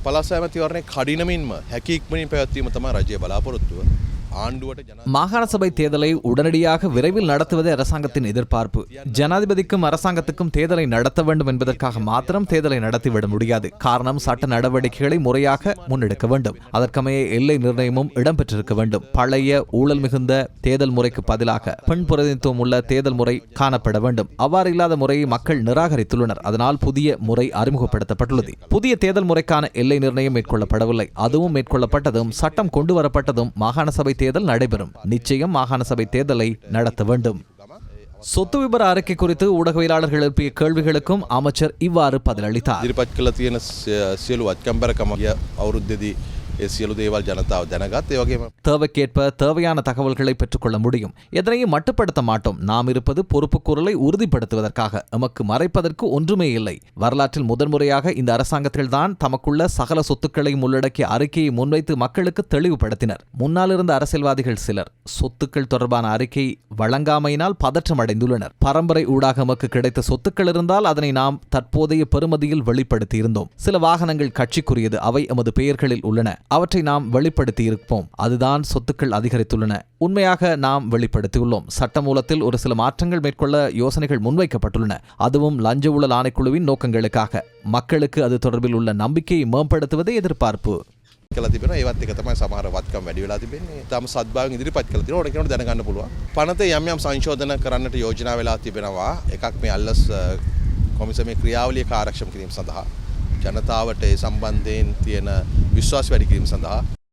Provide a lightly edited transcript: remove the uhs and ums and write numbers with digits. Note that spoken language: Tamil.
පළාත් සෑමතිවරණය කඩිනමින්ම හැකි ඉක්මනින් පැවැත්වීම තමයි රජයේ බලාපොරොත්තුව. மாகாண சபை தேர்தலை உடனடியாக விரைவில் நடத்துவதே அரசாங்கத்தின் எதிர்பார்ப்பு. ஜனாதிபதிக்கும் அரசாங்கத்துக்கும் தேர்தலை நடத்த வேண்டும் என்பதற்காக மாத்திரம் தேர்தலை நடத்திவிட முடியாது. காரணம், சட்ட நடவடிக்கைகளை முறையாக முன்னெடுக்க வேண்டும். அதற்கமைய எல்லை நிர்ணயமும் இடம்பெற்றிருக்க வேண்டும். பழைய ஊழல் மிகுந்த தேர்தல் முறைக்கு பதிலாக பெண் பிரதிநிதித்துவம் உள்ள தேர்தல் முறை காணப்பட வேண்டும். அவ்வாறு இல்லாத முறையை மக்கள் நிராகரித்துள்ளனர். அதனால் புதிய முறை அறிமுகப்படுத்தப்பட்டுள்ளது. புதிய தேர்தல் முறைக்கான எல்லை நிர்ணயம் மேற்கொள்ளப்படவில்லை. அதுவும் மேற்கொள்ளப்பட்டதும் சட்டம் கொண்டுவரப்பட்டதும் மாகாண சபை தேர்தல் நடைபெறும். நிச்சயம் மாகாண சபை தேர்தலை நடத்த வேண்டும். சொத்து விபர அறிக்கை குறித்து ஊடகவியலாளர்கள் எழுப்பிய கேள்விகளுக்கும் அமைச்சர் இவ்வாறு பதிலளித்தார். ඉදිරිපත් කළ තියෙන සියලු අත්කම්බරකම අවුරුද්දේදී ඒ සියලු දේවල් ජනතාව දැනගත්. ඒ වගේම தேவைக்கேற்ப தேவையான தகவல்களை பெற்றுக்கொள்ள முடியும். எதனையும் மட்டுப்படுத்த மாட்டோம். நாம் இருப்பது பொறுப்புக்கூறலை உறுதிப்படுத்துவதற்காக. எமக்கு மறைப்பதற்கு ஒன்றுமே இல்லை. வரலாற்றில் முதன்முறையாக இந்த அரசாங்கத்தில்தான் தமக்குள்ள சகல சொத்துக்களையும் உள்ளடக்கிய அறிக்கையை முன்வைத்து மக்களுக்கு தெளிவுபடுத்தினர். முன்னால் இருந்த அரசியல்வாதிகள் சிலர் சொத்துக்கள் தொடர்பான அறிக்கை வழங்காமையினால் பதற்றம் அடைந்துள்ளனர். பரம்பரை ஊடாக எமக்கு கிடைத்த சொத்துக்கள் இருந்தால் அதனை நாம் தற்போதைய பெறுமதியில் வெளிப்படுத்தியிருந்தோம். சில வாகனங்கள் கட்சிக்குரியது. அவை எமது பெயர்களில் உள்ளன. அவற்றை நாம் வெளிப்படுத்தி இருப்போம். அதுதான் சொத்துக்கள் அதிகரித்துள்ளன. உண்மையாக நாம் வெளிப்படுத்தியுள்ளோம். சட்டமூலத்தில் ஒரு சில மாற்றங்கள் மேற்கொள்ள யோசனைகள் முன்வைக்கப்பட்டுள்ளன. அதுவும் லஞ்ச ஊழல் ஆணைக்குழுவின் நோக்கங்களுக்காக. மக்களுக்கு அது தொடர்பில் உள்ள நம்பிக்கையை மேம்படுத்துவதே எதிர்பார்ப்பு. කලා තිබෙනවා. ඒවත් එක තමයි සමහර වත්කම් වැඩි වෙලා තිබෙන්නේ. තාම සත්භාවයෙන් ඉදිරිපත් කළා තියෙනවා. ඕන කෙනෙකුට දැනගන්න පුළුවන්. පනතේ යම් යම් සංශෝධන කරන්නට යෝජනා වෙලා තිබෙනවා. එකක් මේ අල්ලස් කොමිසමේ ක්‍රියාවලිය කාර්යක්ෂම කිරීම සඳහා ජනතාවට ඒ සම්බන්ධයෙන් තියෙන විශ්වාස වැඩි කිරීම සඳහා